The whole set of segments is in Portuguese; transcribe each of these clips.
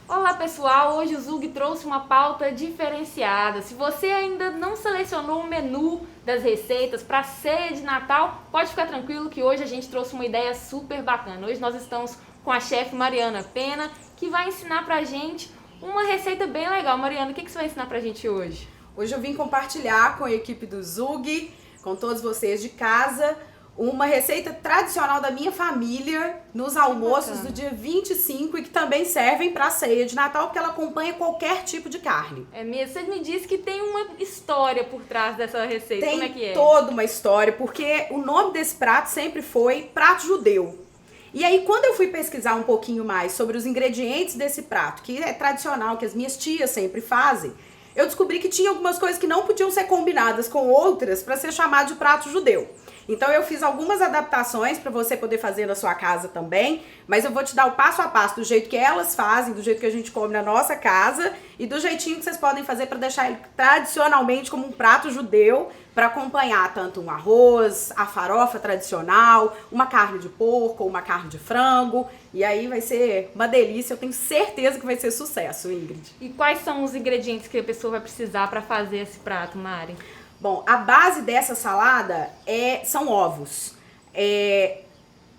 Olá pessoal, hoje o Zug trouxe uma pauta diferenciada. Se você ainda não selecionou o menu das receitas para ceia de Natal, pode ficar tranquilo que hoje a gente trouxe uma ideia super bacana. Hoje nós estamos com a chefe Mariana Pena, que vai ensinar pra gente uma receita bem legal. Mariana, o que você vai ensinar pra gente hoje? Hoje eu vim compartilhar com a equipe do Zug, com todos vocês de casa, uma receita tradicional da minha família nos almoços do dia 25 e que também servem para a ceia de Natal, porque ela acompanha qualquer tipo de carne. É mesmo? Você me disse que tem uma história por trás dessa receita. Como é que é? Tem toda uma história, porque o nome desse prato sempre foi prato judeu. E aí, quando eu fui pesquisar um pouquinho mais sobre os ingredientes desse prato, que é tradicional, que as minhas tias sempre fazem, eu descobri que tinha algumas coisas que não podiam ser combinadas com outras para ser chamado de prato judeu. Então eu fiz algumas adaptações para você poder fazer na sua casa também, mas eu vou te dar o passo a passo do jeito que elas fazem, do jeito que a gente come na nossa casa e do jeitinho que vocês podem fazer para deixar ele tradicionalmente como um prato judeu, para acompanhar tanto um arroz, a farofa tradicional, uma carne de porco ou uma carne de frango. E aí vai ser uma delícia, eu tenho certeza que vai ser sucesso, Ingrid. E quais são os ingredientes que a pessoa vai precisar para fazer esse prato, Mari? Bom, a base dessa salada são ovos.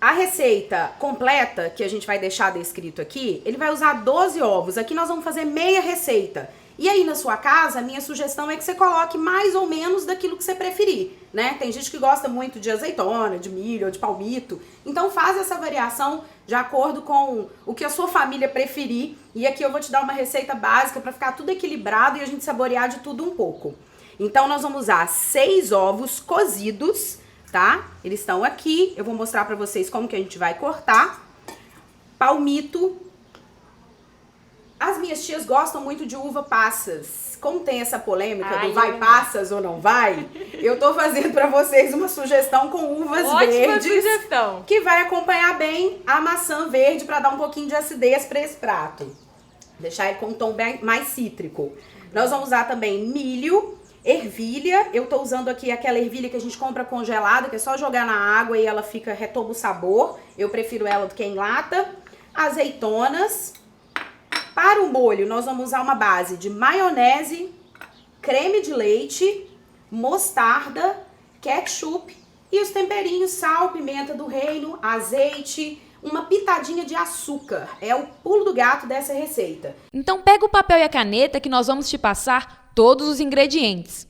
A receita completa, que a gente vai deixar descrito aqui, ele vai usar 12 ovos. Aqui nós vamos fazer meia receita. E aí na sua casa, a minha sugestão é que você coloque mais ou menos daquilo que você preferir, né? Tem gente que gosta muito de azeitona, de milho ou de palmito. Então faz essa variação de acordo com o que a sua família preferir. E aqui eu vou te dar uma receita básica para ficar tudo equilibrado e a gente saborear de tudo um pouco. Então nós vamos usar 6 ovos cozidos, tá? Eles estão aqui, eu vou mostrar pra vocês como que a gente vai cortar. Palmito. As minhas tias gostam muito de uva passas. Como tem essa polêmica do vai passas ou não vai, eu tô fazendo pra vocês uma sugestão com uvas verdes. Sugestão. Que vai acompanhar bem a maçã verde pra dar um pouquinho de acidez pra esse prato. Deixar ele com um tom bem mais cítrico. Nós vamos usar também milho, ervilha. Eu tô usando aqui aquela ervilha que a gente compra congelada, que é só jogar na água e ela retoma o sabor. Eu prefiro ela do que em lata. Azeitonas. Para o molho, nós vamos usar uma base de maionese, creme de leite, mostarda, ketchup e os temperinhos, sal, pimenta do reino, azeite, uma pitadinha de açúcar. É o pulo do gato dessa receita. Então pega o papel e a caneta que nós vamos te passar todos os ingredientes.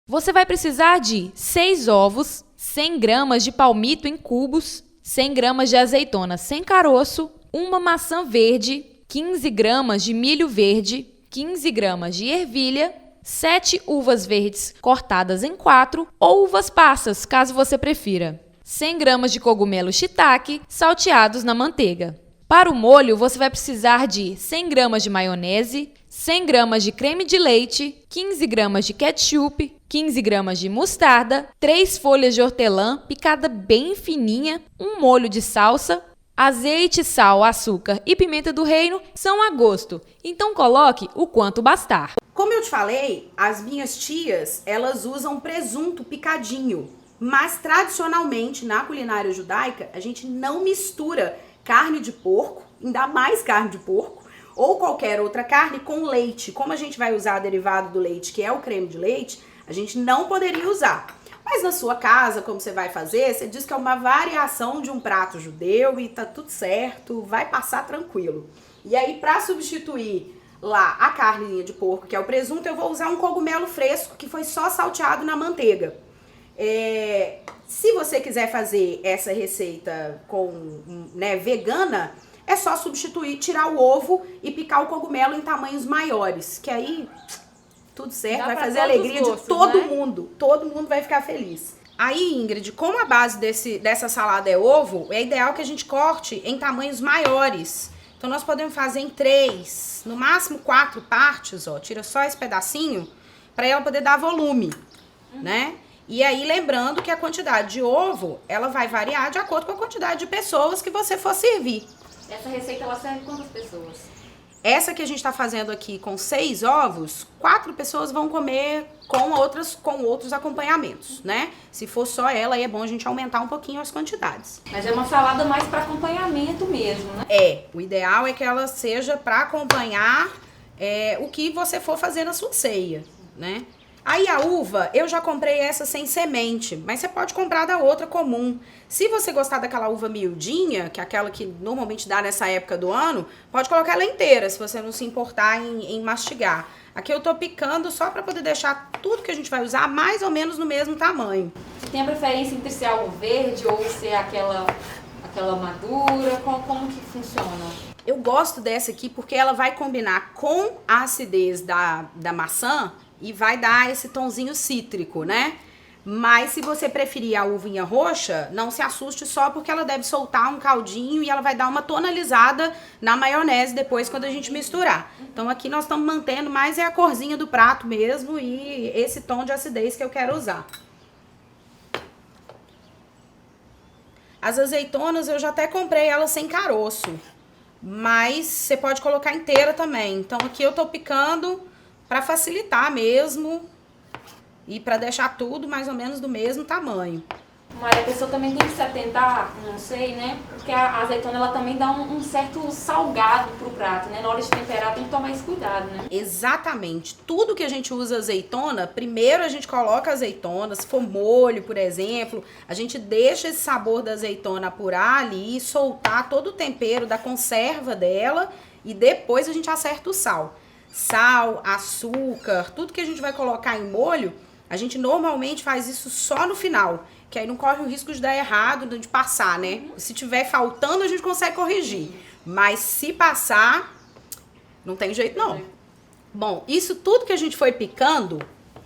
Você vai precisar de 6 ovos, 100 gramas de palmito em cubos, 100 gramas de azeitona sem caroço, uma maçã verde, 15 gramas de milho verde, 15 gramas de ervilha, 7 uvas verdes cortadas em 4 ou uvas passas, caso você prefira. 100 gramas de cogumelo shiitake salteados na manteiga. Para o molho, você vai precisar de 100 gramas de maionese, 100 gramas de creme de leite, 15 gramas de ketchup, 15 gramas de mostarda, 3 folhas de hortelã picada bem fininha, um molho de salsa, azeite, sal, açúcar e pimenta do reino são a gosto, então coloque o quanto bastar. Como eu te falei, as minhas tias, elas usam presunto picadinho, mas tradicionalmente na culinária judaica a gente não mistura carne de porco, ainda mais carne de porco, ou qualquer outra carne com leite. Como a gente vai usar derivado do leite, que é o creme de leite, a gente não poderia usar. Mas na sua casa, como você vai fazer, você diz que é uma variação de um prato judeu e tá tudo certo, vai passar tranquilo. E aí, para substituir lá a carninha de porco, que é o presunto, eu vou usar um cogumelo fresco que foi só salteado na manteiga. Se você quiser fazer essa receita vegana, é só substituir, tirar o ovo e picar o cogumelo em tamanhos maiores, que aí tudo certo, vai fazer a alegria de todo mundo. Todo mundo vai ficar feliz. Aí, Ingrid, como a base dessa salada é ovo, é ideal que a gente corte em tamanhos maiores. Então, nós podemos fazer em 3, no máximo 4 partes, ó. Tira só esse pedacinho, para ela poder dar volume, né? E aí, lembrando que a quantidade de ovo, ela vai variar de acordo com a quantidade de pessoas que você for servir. Essa receita, ela serve quantas pessoas? Essa que a gente tá fazendo aqui com 6 ovos, 4 pessoas vão comer com outros acompanhamentos, né? Se for só ela, aí é bom a gente aumentar um pouquinho as quantidades. Mas é uma salada mais para acompanhamento mesmo, né? O ideal é que ela seja para acompanhar o que você for fazer na sua ceia, né? Aí a uva, eu já comprei essa sem semente, mas você pode comprar da outra comum. Se você gostar daquela uva miudinha, que é aquela que normalmente dá nessa época do ano, pode colocar ela inteira, se você não se importar em mastigar. Aqui eu tô picando só para poder deixar tudo que a gente vai usar mais ou menos no mesmo tamanho. Você tem a preferência entre ser algo verde ou ser aquela madura? Como que funciona? Eu gosto dessa aqui porque ela vai combinar com a acidez da maçã e vai dar esse tonzinho cítrico, né? Mas se você preferir a uvinha roxa, não se assuste só porque ela deve soltar um caldinho e ela vai dar uma tonalizada na maionese depois quando a gente misturar. Então aqui nós estamos mantendo mais a corzinha do prato mesmo e esse tom de acidez que eu quero usar. As azeitonas eu já até comprei elas sem caroço, mas você pode colocar inteira também. Então aqui eu tô picando para facilitar mesmo e para deixar tudo mais ou menos do mesmo tamanho. Mas a pessoa também tem que se atentar, não sei, né? Porque a azeitona ela também dá um certo salgado pro prato, né? Na hora de temperar tem que tomar esse cuidado, né? Exatamente. Tudo que a gente usa azeitona, primeiro a gente coloca a azeitona, se for molho, por exemplo, a gente deixa esse sabor da azeitona apurar ali, soltar todo o tempero da conserva dela e depois a gente acerta o sal. Sal, açúcar, tudo que a gente vai colocar em molho, a gente normalmente faz isso só no final, que aí não corre o risco de dar errado, de passar, né? Se tiver faltando, a gente consegue corrigir. Mas se passar, não tem jeito não. Bom, isso tudo que a gente foi picando,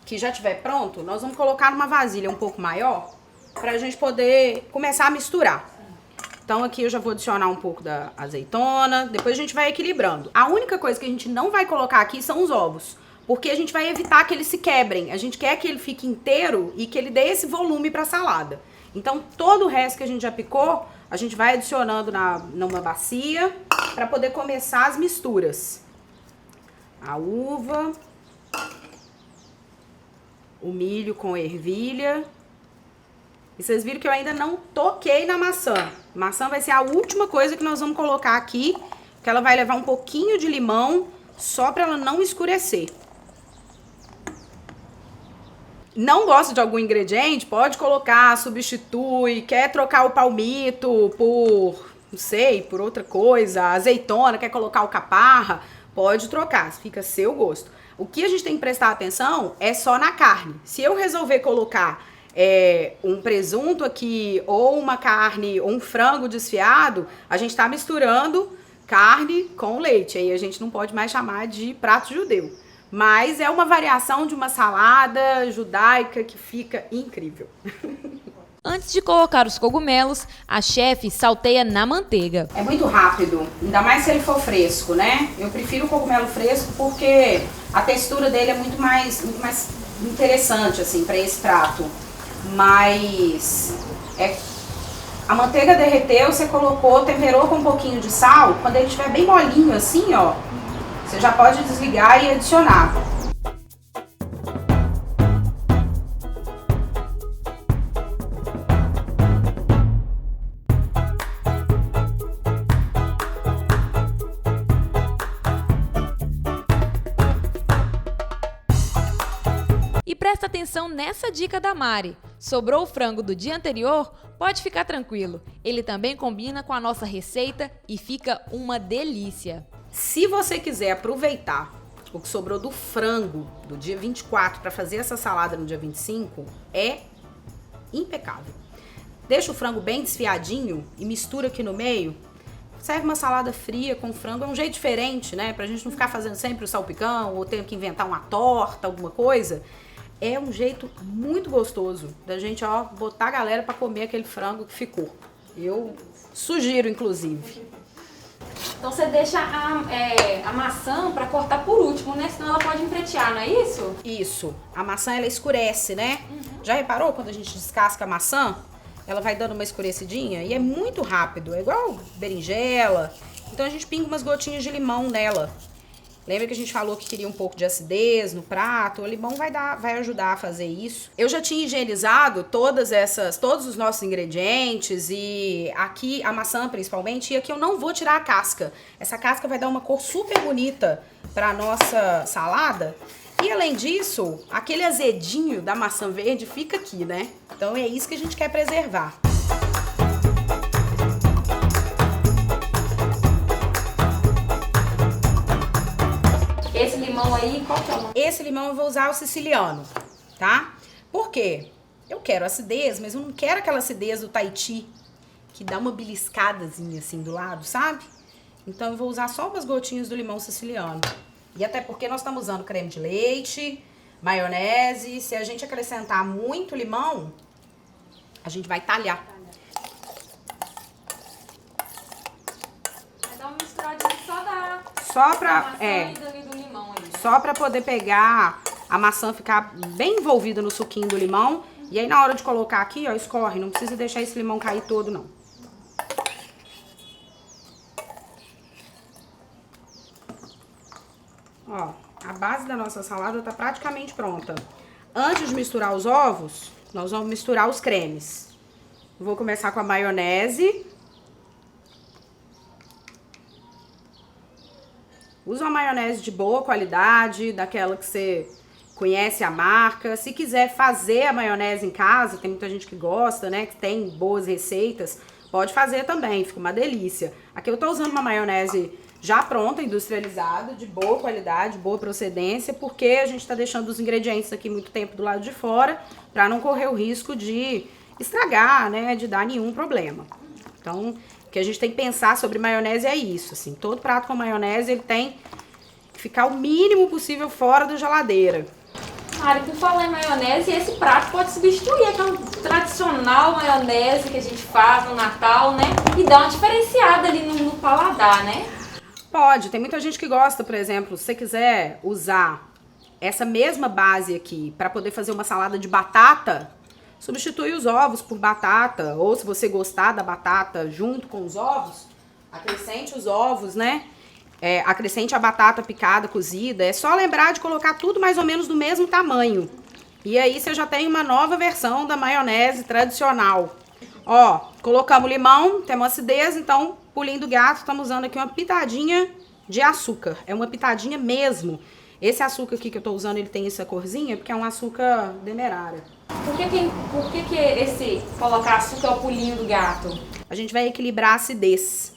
que já tiver pronto, nós vamos colocar numa vasilha um pouco maior, pra gente poder começar a misturar. Então aqui eu já vou adicionar um pouco da azeitona, depois a gente vai equilibrando. A única coisa que a gente não vai colocar aqui são os ovos, porque a gente vai evitar que eles se quebrem. A gente quer que ele fique inteiro e que ele dê esse volume para a salada. Então todo o resto que a gente já picou, a gente vai adicionando numa bacia para poder começar as misturas. A uva, o milho com ervilha. E vocês viram que eu ainda não toquei na maçã. Maçã vai ser a última coisa que nós vamos colocar aqui, porque ela vai levar um pouquinho de limão, só para ela não escurecer. Não gosta de algum ingrediente? Pode colocar, substitui. Quer trocar o palmito por, não sei, por outra coisa, azeitona, quer colocar o caparra? Pode trocar, fica a seu gosto. O que a gente tem que prestar atenção é só na carne. Se eu resolver colocar um presunto aqui, ou uma carne, ou um frango desfiado, a gente tá misturando carne com leite. Aí a gente não pode mais chamar de prato judeu. Mas é uma variação de uma salada judaica que fica incrível. Antes de colocar os cogumelos, a chefe salteia na manteiga. É muito rápido, ainda mais se ele for fresco, né? Eu prefiro o cogumelo fresco porque a textura dele é muito mais interessante, assim, para esse prato. Mas a manteiga derreteu, você colocou, temperou com um pouquinho de sal. Quando ele estiver bem molinho assim, ó, você já pode desligar e adicionar. E presta atenção nessa dica da Mari. Sobrou o frango do dia anterior? Pode ficar tranquilo. Ele também combina com a nossa receita e fica uma delícia. Se você quiser aproveitar o que sobrou do frango do dia 24 para fazer essa salada no dia 25, é impecável. Deixa o frango bem desfiadinho e mistura aqui no meio. Serve uma salada fria com frango, é um jeito diferente, né? Pra gente não ficar fazendo sempre o salpicão ou tendo que inventar uma torta, alguma coisa. É um jeito muito gostoso da gente, ó, botar a galera pra comer aquele frango que ficou. Eu sugiro, inclusive. Então você deixa a maçã pra cortar por último, né? Senão ela pode empretear, não é isso? Isso. A maçã, ela escurece, né? Já reparou quando a gente descasca a maçã? Ela vai dando uma escurecidinha e é muito rápido. É igual berinjela. Então a gente pinga umas gotinhas de limão nela. Lembra que a gente falou que queria um pouco de acidez no prato? O limão vai ajudar a fazer isso. Eu já tinha higienizado todos os nossos ingredientes e aqui a maçã principalmente, e aqui eu não vou tirar a casca. Essa casca vai dar uma cor super bonita para nossa salada. E além disso, aquele azedinho da maçã verde fica aqui, né? Então é isso que a gente quer preservar. Esse limão aí, qual que é o nome? Esse limão eu vou usar o siciliano, tá? Por quê? Eu quero acidez, mas eu não quero aquela acidez do Tahiti, que dá uma beliscadazinha assim do lado, sabe? Então eu vou usar só umas gotinhas do limão siciliano. E até porque nós estamos usando creme de leite, maionese. Se a gente acrescentar muito limão, a gente vai talhar. Vai dar uma misturadinha Só pra, maçã e do limão aí. Só pra poder pegar a maçã, ficar bem envolvida no suquinho do limão. E aí na hora de colocar aqui, ó, escorre. Não precisa deixar esse limão cair todo, não. Ó, a base da nossa salada tá praticamente pronta. Antes de misturar os ovos, nós vamos misturar os cremes. Vou começar com a maionese. Usa uma maionese de boa qualidade, daquela que você conhece a marca. Se quiser fazer a maionese em casa, tem muita gente que gosta, né? Que tem boas receitas, pode fazer também, fica uma delícia. Aqui eu tô usando uma maionese já pronta, industrializada, de boa qualidade, boa procedência, porque a gente tá deixando os ingredientes aqui muito tempo do lado de fora, pra não correr o risco de estragar, né? De dar nenhum problema. Então, o que a gente tem que pensar sobre maionese é isso, assim, todo prato com maionese ele tem que ficar o mínimo possível fora da geladeira. Mari, por falar em maionese, esse prato pode substituir aquela tradicional maionese que a gente faz no Natal, né? E dar uma diferenciada ali no paladar, né? Pode, tem muita gente que gosta, por exemplo, se você quiser usar essa mesma base aqui para poder fazer uma salada de batata, substitui os ovos por batata, ou se você gostar da batata junto com os ovos, acrescente os ovos, né? Acrescente a batata picada, cozida. É só lembrar de colocar tudo mais ou menos do mesmo tamanho. E aí você já tem uma nova versão da maionese tradicional. Ó, colocamos limão, temos acidez, então, pulinho do gato, estamos usando aqui uma pitadinha de açúcar. É uma pitadinha mesmo. Esse açúcar aqui que eu tô usando, ele tem essa corzinha, porque é um açúcar demerara. Por que esse colocar açúcar é o pulinho do gato? A gente vai equilibrar a acidez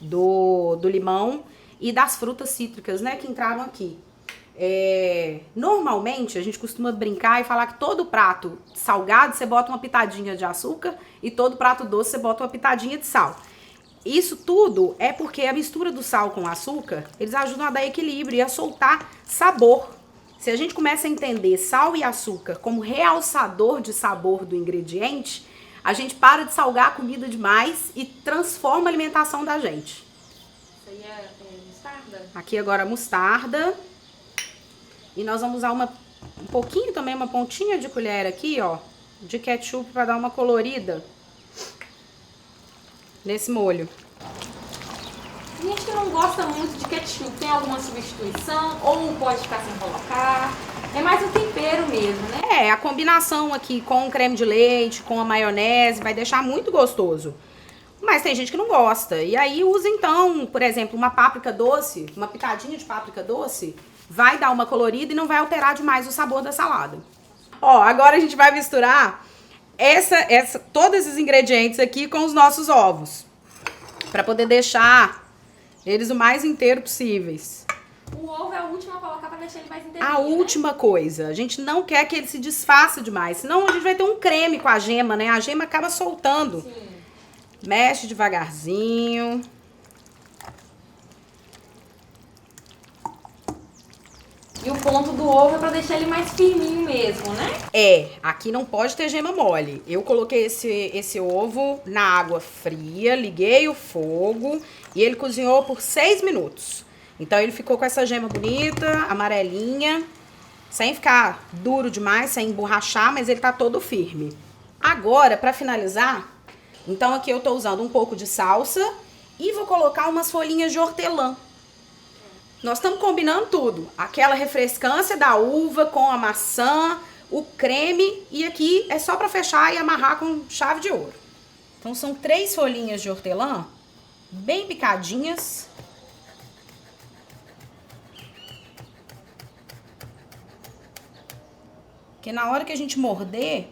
do limão e das frutas cítricas, né, que entraram aqui. Normalmente a gente costuma brincar e falar que todo prato salgado você bota uma pitadinha de açúcar e todo prato doce você bota uma pitadinha de sal. Isso tudo é porque a mistura do sal com o açúcar, eles ajudam a dar equilíbrio e a soltar sabor. Se a gente começa a entender sal e açúcar como realçador de sabor do ingrediente, a gente para de salgar a comida demais e transforma a alimentação da gente. Isso aí é mostarda? Aqui agora a mostarda. E nós vamos usar um pouquinho também, uma pontinha de colher aqui, ó, de ketchup para dar uma colorida nesse molho. Gente que não gosta muito de ketchup, tem alguma substituição? Ou pode ficar sem colocar? É mais um tempero mesmo, né? A combinação aqui com o creme de leite, com a maionese, vai deixar muito gostoso. Mas tem gente que não gosta. E aí usa então, por exemplo, uma páprica doce, uma pitadinha de páprica doce, vai dar uma colorida e não vai alterar demais o sabor da salada. Ó, agora a gente vai misturar todos esses ingredientes aqui com os nossos ovos. Pra poder deixar eles o mais inteiro possíveis. O ovo é a última a colocar pra deixar ele mais inteirinho, A última coisa, a gente não quer que ele se desfaça demais, senão a gente vai ter um creme com a gema, né? A gema acaba soltando. Sim. Mexe devagarzinho. E o ponto do ovo é pra deixar ele mais firminho mesmo, né? Aqui não pode ter gema mole. Eu coloquei esse ovo na água fria, liguei o fogo e ele cozinhou por 6 minutos. Então ele ficou com essa gema bonita, amarelinha, sem ficar duro demais, sem emborrachar, mas ele tá todo firme. Agora, pra finalizar, então aqui eu tô usando um pouco de salsa E vou colocar umas folhinhas de hortelã. Nós estamos combinando tudo. Aquela refrescância da uva com a maçã, o creme, e aqui é só para fechar e amarrar com chave de ouro. Então são 3 folhinhas de hortelã, bem picadinhas. Porque na hora que a gente morder,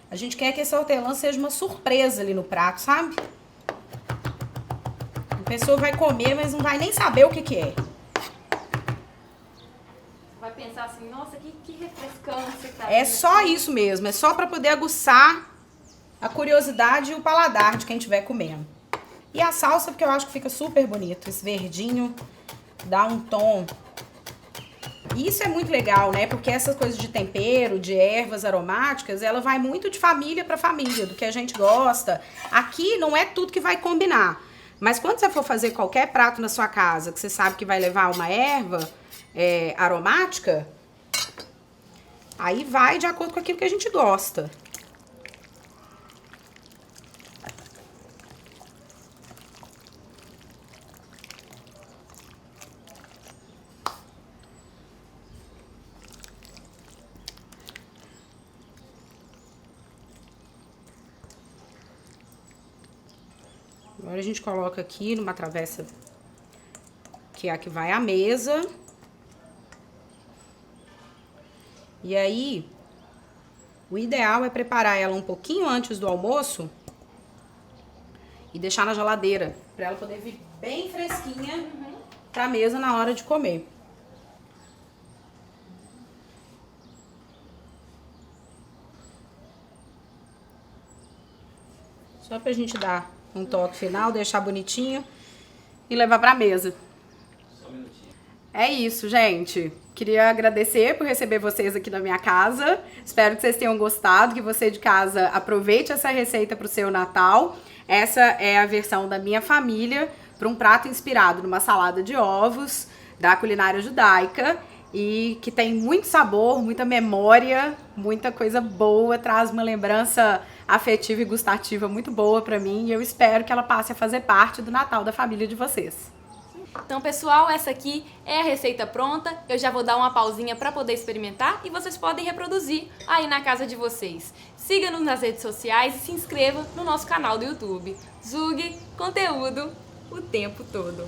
a gente quer que esse hortelã seja uma surpresa ali no prato, sabe? A pessoa vai comer, mas não vai nem saber o que que é. Vai pensar assim, nossa, que refrescância que tá É vindo só aqui. isso mesmo, é só para poder aguçar a curiosidade e o paladar de quem estiver comendo. E a salsa, porque eu acho que fica super bonito. Esse verdinho dá um tom. E isso é muito legal, né? Porque essas coisas de tempero, de ervas aromáticas, ela vai muito de família para família, do que a gente gosta. Aqui não é tudo que vai combinar. Mas quando você for fazer qualquer prato na sua casa, que você sabe que vai levar uma erva aromática, aí vai de acordo com aquilo que a gente gosta. Agora a gente coloca aqui numa travessa que é a que vai à mesa. E aí, o ideal é preparar ela um pouquinho antes do almoço e deixar na geladeira, para ela poder vir bem fresquinha pra mesa na hora de comer. Só pra gente dar um toque final, deixar bonitinho e levar pra mesa. É isso, gente. Queria agradecer por receber vocês aqui na minha casa. Espero que vocês tenham gostado, que você de casa aproveite essa receita pro seu Natal. Essa é a versão da minha família para um prato inspirado numa salada de ovos da culinária judaica e que tem muito sabor, muita memória, muita coisa boa, traz uma lembrança afetiva e gustativa muito boa pra mim e eu espero que ela passe a fazer parte do Natal da família de vocês. Então, pessoal, essa aqui é a receita pronta. Eu já vou dar uma pausinha para poder experimentar e vocês podem reproduzir aí na casa de vocês. Siga-nos nas redes sociais e se inscreva no nosso canal do YouTube. Zug, conteúdo o tempo todo.